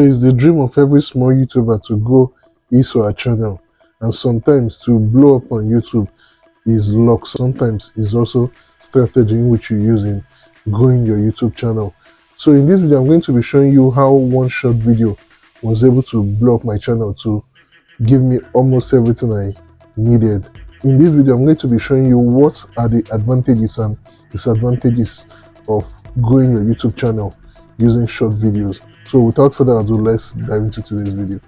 It's the dream of every small YouTuber to grow his or her channel, and sometimes to blow up on YouTube is luck. Sometimes it's also strategy in which you use in growing your YouTube channel. So in this video, I'm going to be showing you how one short video was able to blow up my channel to give me almost everything I needed. In this video, I'm going to be showing you what are the advantages and disadvantages of growing your YouTube channel using short videos. So without further ado, let's dive into today's video.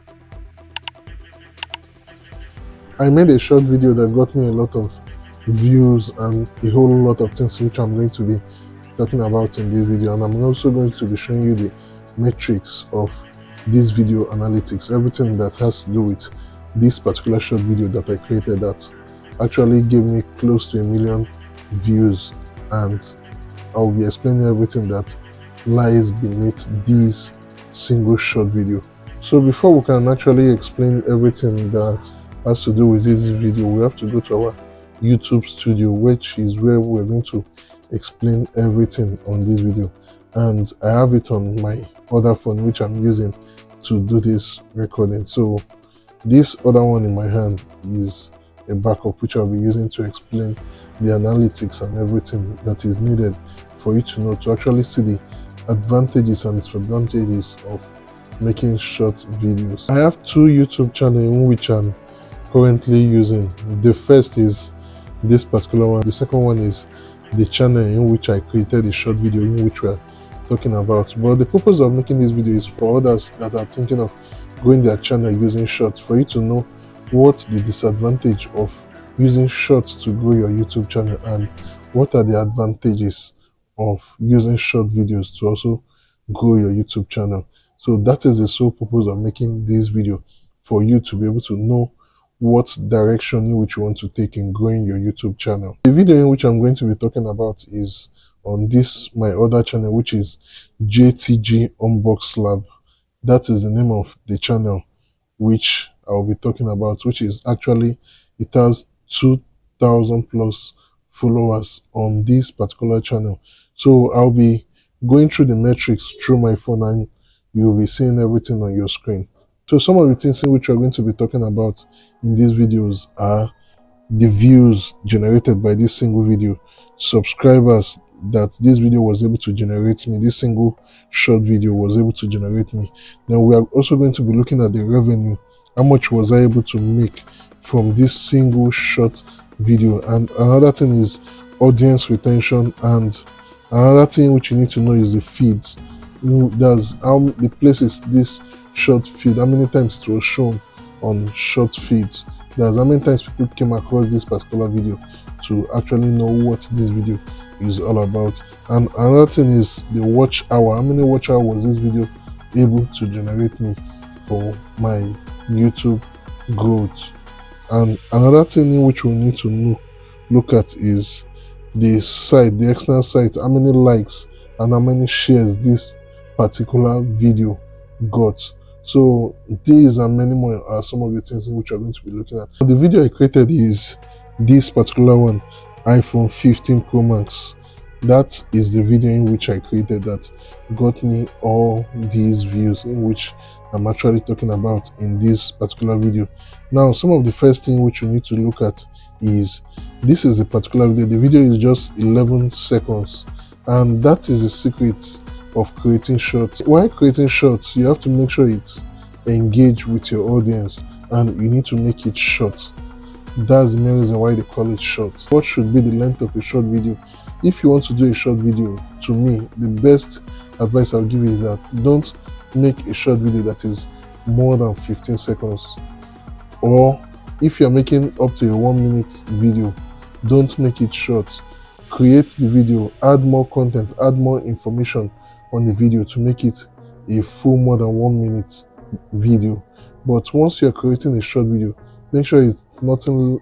I made a short video that got me a lot of views and a whole lot of things which I'm going to be talking about in this video, and I'm also going to be showing you the metrics of this video analytics, everything that has to do with this particular short video that I created that actually gave me close to 1 million views, and I'll be explaining everything that lies beneath this single short video. So before we can actually explain everything that has to do with this video, we have to go to our YouTube studio, which is where we're going to explain everything on this video, and I have it on my other phone which I'm using to do this recording. So this other one in my hand is a backup which I'll be using to explain the analytics and everything that is needed for you to know, to actually see the advantages and disadvantages of making short videos. I have two YouTube channels in which I'm currently using. The first is this particular one. The second one is the channel in which I created a short video in which we're talking about. But the purpose of making this video is for others that are thinking of growing their channel using shorts, for you to know what the disadvantage of using shorts to grow your YouTube channel and what are the advantages of using short videos to also grow your YouTube channel. So that is the sole purpose of making this video, for you to be able to know what direction in which you want to take in growing your YouTube channel. The video in which I'm going to be talking about is on this my other channel, which is JTG Unbox Lab. That is the name of the channel which I'll be talking about, which is actually, it has 2,000 plus followers on this particular channel. So I'll be going through the metrics through my phone and you'll be seeing everything on your screen. So some of the things in which we're going to be talking about in these videos are the views generated by this single video, subscribers that this video was able to generate me, this single short video was able to generate me. Then we are also going to be looking at the revenue, how much was I able to make from this single short video. And another thing is audience retention, and another thing which you need to know is the feeds. That's how the places this short feed, how many times it was shown on short feeds. That's how many times people came across this particular video to actually know what this video is all about. And another thing is the watch hour, how many watch hour was this video able to generate me for my YouTube growth. And another thing in which we need to look at is the site, the external site, how many likes and how many shares this particular video got. So these and many more are some of the things in which we're going to be looking at. The video I created is this particular one, iPhone 15 Pro Max. That is the video in which I created that got me all these views, in which I'm actually talking about in this particular video. Now, some of the first thing which you need to look at is, this is a particular video. The video is just 11 seconds, and that is the secret of creating shorts. While creating shorts, you have to make sure it's engaged with your audience, and you need to make it short. That's the main reason why they call it short. What should be the length of a short video? If you want to do a short video, to me, the best advice I'll give you is that don't make a short video that is more than 15 seconds. Or if you're making up to a 1 minute video, don't make it short. Create the video, add more content, add more information on the video to make it a full more than 1 minute video. But once you're creating a short video, make sure it's nothing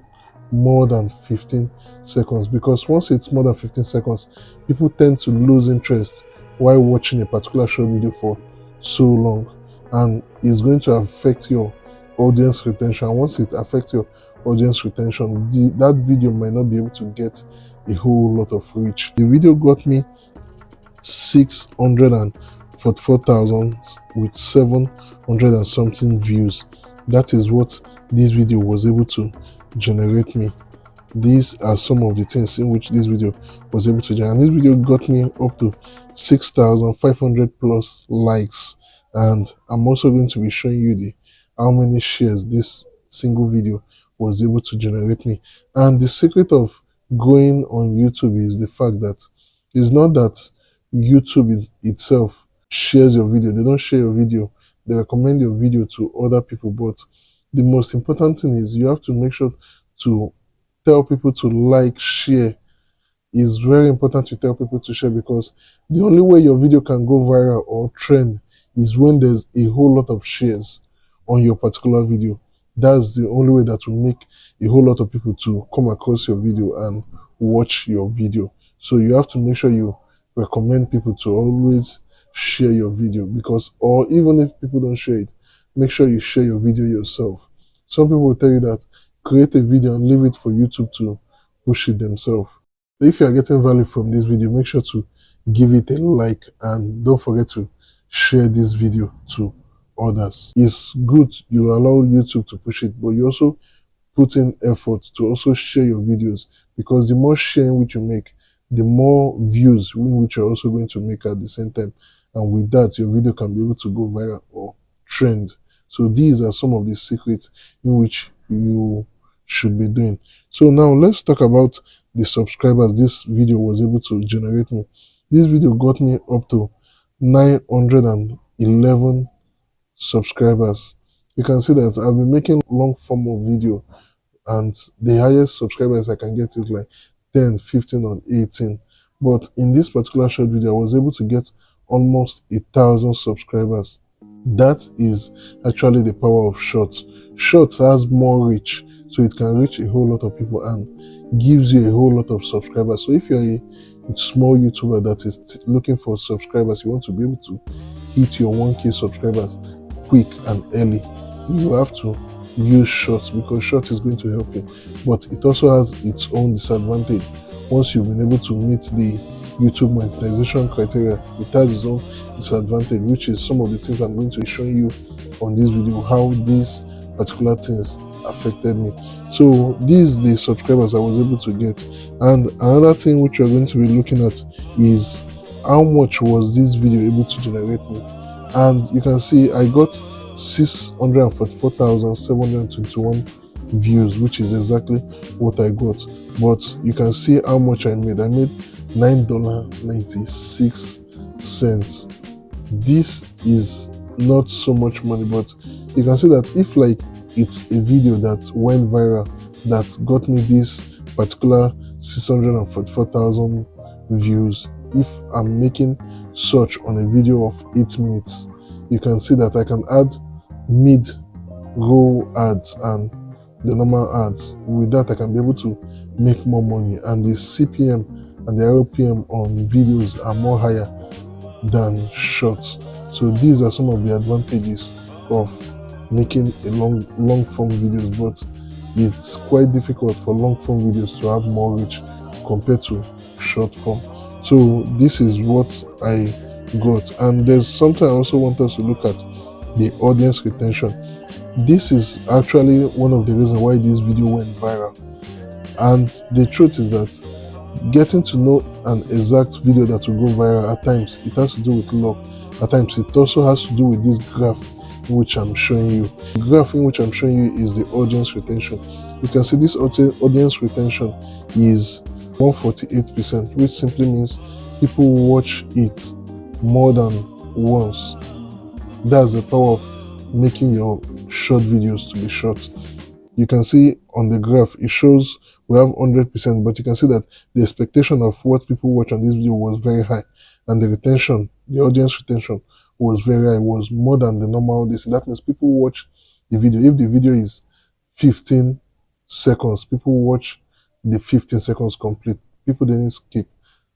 more than 15 seconds, because once it's more than 15 seconds, people tend to lose interest while watching a particular short video for so long, and it's going to affect your audience retention. And once it affects your audience retention, that video might not be able to get a whole lot of reach. The video got me 600 44,000 with 700 and something views. That is what this video was able to generate me. These are some of the things in which this video was able to generate. And this video got me up to 6,500 plus likes. And I'm also going to be showing you the how many shares this single video was able to generate me. And the secret of going on YouTube is the fact that it's not that YouTube itself shares your video. They don't share your video. They recommend your video to other people. But the most important thing is you have to make sure to tell people to like, share. It's very important to tell people to share, because the only way your video can go viral or trend is when there's a whole lot of shares on your particular video. That's the only way that will make a whole lot of people to come across your video and watch your video. So you have to make sure you recommend people to always share your video, because, or even if people don't share it, make sure you share your video yourself. Some people will tell you that create a video and leave it for YouTube to push it themselves. If you are getting value from this video, make sure to give it a like, and don't forget to share this video to others. It's good you allow YouTube to push it, but you also put in effort to also share your videos, because the more sharing which you make, the more views which you're also going to make at the same time. And with that, your video can be able to go viral or trend. So these are some of the secrets in which you should be doing. So now let's talk about the subscribers this video was able to generate me. This video got me up to 911 subscribers. You can see that I've been making long form of video, and the highest subscribers I can get is like 10, 15, or 18. But in this particular short video, I was able to get almost 1,000 subscribers. That is actually the power of shorts. Shorts has more reach, so it can reach a whole lot of people and gives you a whole lot of subscribers. So if you're a small YouTuber that is looking for subscribers, you want to be able to hit your 1K subscribers quick and early, you have to use shorts, because shorts is going to help you. But it also has its own disadvantage. Once you've been able to meet the YouTube monetization criteria, it has its own disadvantage, which is some of the things I'm going to be showing you on this video, how these particular things affected me. So these the subscribers I was able to get. And another thing which you're going to be looking at is how much was this video able to generate me. And you can see I got 644,721 views, which is exactly what I got. But you can see how much I made. I made $9.96. This is not so much money, but you can see that if like it's a video that went viral that got me this particular 644,000 views, if I'm making such on a video of 8 minutes, you can see that I can add mid-roll ads and the normal ads. With that, I can be able to make more money, and the CPM and the RPM on videos are more higher than shorts. So these are some of the advantages of making a long form videos, but it's quite difficult for long form videos to have more reach compared to short form. So this is what I got. And there's something I also want us to look at: the audience retention. This is actually one of the reasons why this video went viral. And the truth is that getting to know an exact video that will go viral, at times it has to do with luck. At times it also has to do with this graph in which I'm showing you. The graph in which I'm showing you is the audience retention. You can see this audience retention is 148%, which simply means people watch it more than once. That's the power of making your short videos to be short. You can see on the graph it shows we have 100%, but you can see that the expectation of what people watch on this video was very high, and the retention, the audience retention, was very high, was more than the normal. That means people watch the video. If the video is 15 seconds, people watch the 15 seconds complete. People didn't skip.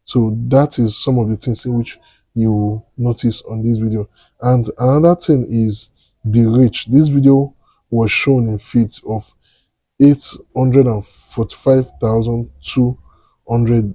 So that is some of the things in which you notice on this video. And another thing is the reach. This video was shown in feeds of 845,200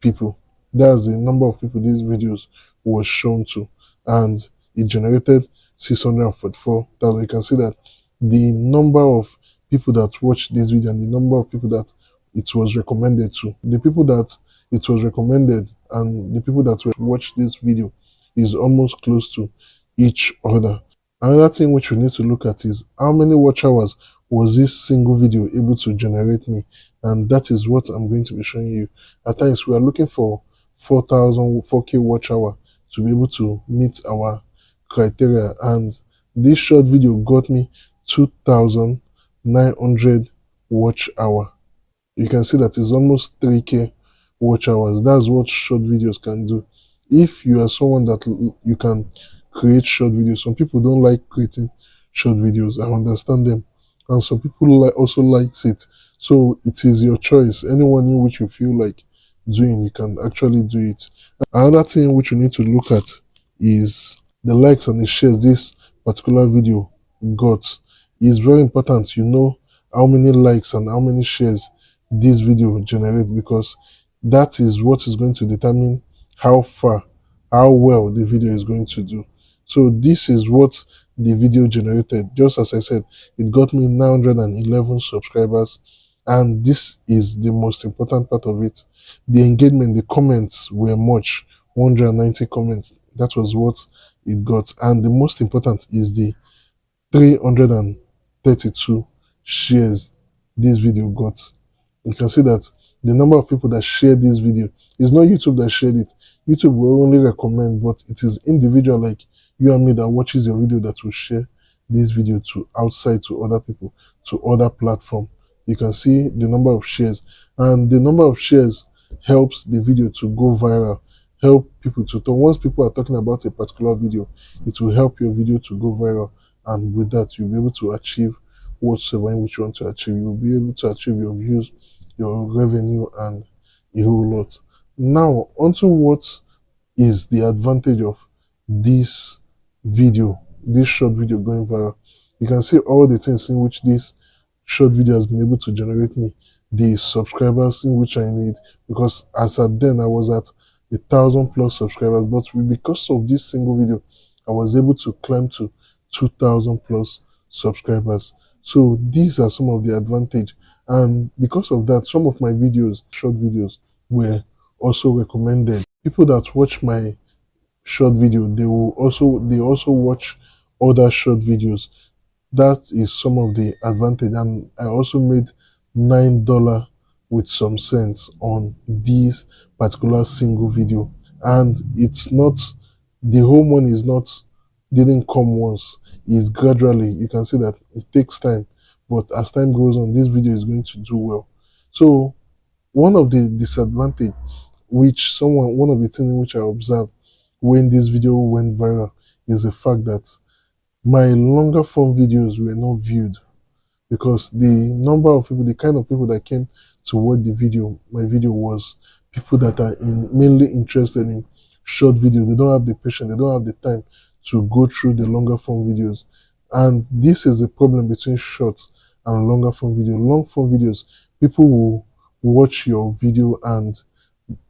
people. That's the number of people these videos was shown to. and it generated 644,000. You can see that the number of people that watched this video and the number of people that it was recommended to, the people that it was recommended and the people that watched this video is almost close to each other. Another thing which we need to look at is how many watch hours was this single video able to generate me, and that is what I'm going to be showing you. At times we are looking for 4,000 4K watch hour to be able to meet our criteria, and this short video got me 2,900 watch hour. You can see that it's almost 3K watch hours. That's what short videos can do. If you are someone that you can create short videos, some people don't like creating short videos. I understand them, and some people also likes it. So it is your choice. Anyone in which you feel like doing, you can actually do it. Another thing which you need to look at is the likes and the shares this particular video got. It's very important you know how many likes and how many shares this video generates, because that is what is going to determine how far, how well the video is going to do. So this is what the video generated. Just as I said, it got me 911 subscribers, and this is the most important part of it. The engagement, the comments were much, 190 comments. That was what it got. And the most important is the 332 shares this video got. You can see that the number of people that shared this video is not YouTube that shared it. YouTube will only recommend, but it is individual like you and me that watches your video that will share this video to outside, to other people, to other platform. You can see the number of shares, and the number of shares helps the video to go viral, help people to talk. Once people are talking about a particular video, it will help your video to go viral, and with that you'll be able to achieve whatsoever in which you want to achieve. You'll be able to achieve your views, your revenue, and a whole lot. Now onto what is the advantage of this video, this short video going viral. You can see all the things in which this short video has been able to generate me, the subscribers in which I need, because as at then I was at 1,000+ subscribers, but because of this single video I was able to climb to 2,000+ subscribers. So these are some of the advantage, and because of that some of my videos, short videos, were also recommended. People that watch my short video, they also watch other short videos. That is some of the advantage, and I also made $9 with some cents on this particular single video. And it's not, the whole money is not, didn't come once, it's gradually. You can see that it takes time, but as time goes on this video is going to do well. So one of the disadvantage which one of the things which I observed when this video went viral is the fact that my longer form videos were not viewed, because the number of people, the kind of people that came to watch my video was people that are mainly interested in short videos. They don't have the patience, they don't have the time to go through the longer form videos. And this is the problem between short and longer form video. Long form videos, people will watch your video and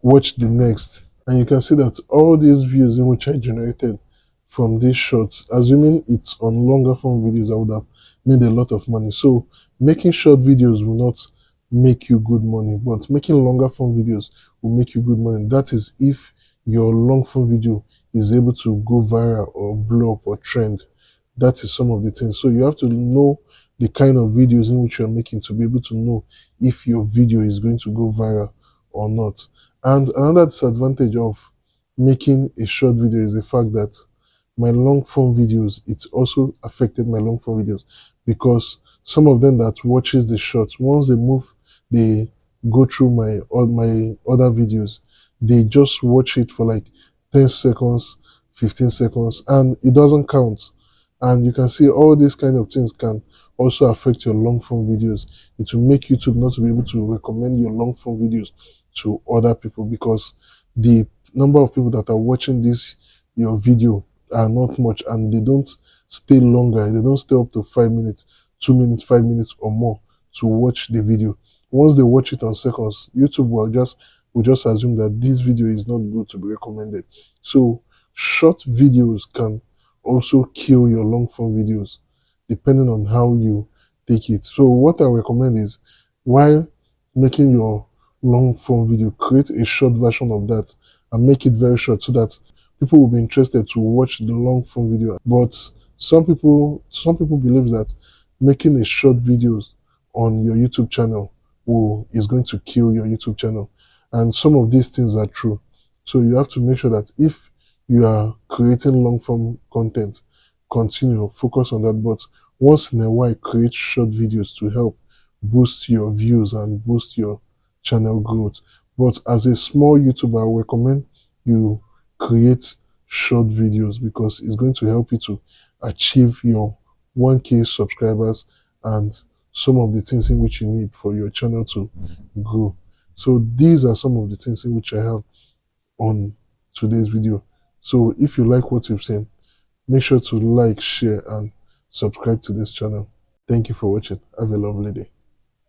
watch the next, and you can see that all these views in which I generated from these shorts, assuming it's on longer form videos, I would have made a lot of money. So making short videos will not make you good money, but making longer form videos will make you good money. That is if your long form video is able to go viral or blow up or trend. That is some of the things. So you have to know the kind of videos in which you're making to be able to know if your video is going to go viral or not. And another disadvantage of making a short video is the fact that my long form videos, it's also affected my long form videos, because some of them that watches the shorts, once they go through all my other videos, they just watch it for like 10 seconds, 15 seconds, and it doesn't count. And you can see all these kind of things can also affect your long form videos. It will make YouTube not to be able to recommend your long form videos to other people, because the number of people that are watching your video are not much, and they don't stay longer. They don't stay up to 5 minutes, 2 minutes, 5 minutes or more to watch the video. Once they watch it on seconds, YouTube will just assume that this video is not good to be recommended. So short videos can also kill your long form videos depending on how you take it. So what I recommend is, while making your long form video, create a short version of that and make it very short so that people will be interested to watch the long form video. But some people believe that making a short videos on your YouTube channel is going to kill your YouTube channel. And some of these things are true. So you have to make sure that if you are creating long form content, continue, focus on that. But once in a while, create short videos to help boost your views and boost your channel growth. But as a small YouTuber, I recommend you create short videos because it's going to help you to achieve your 1K subscribers and some of the things in which you need for your channel to grow. So these are some of the things in which I have on today's video. So if you like what you've seen, make sure to like, share, and subscribe to this channel. Thank you for watching. Have a lovely day.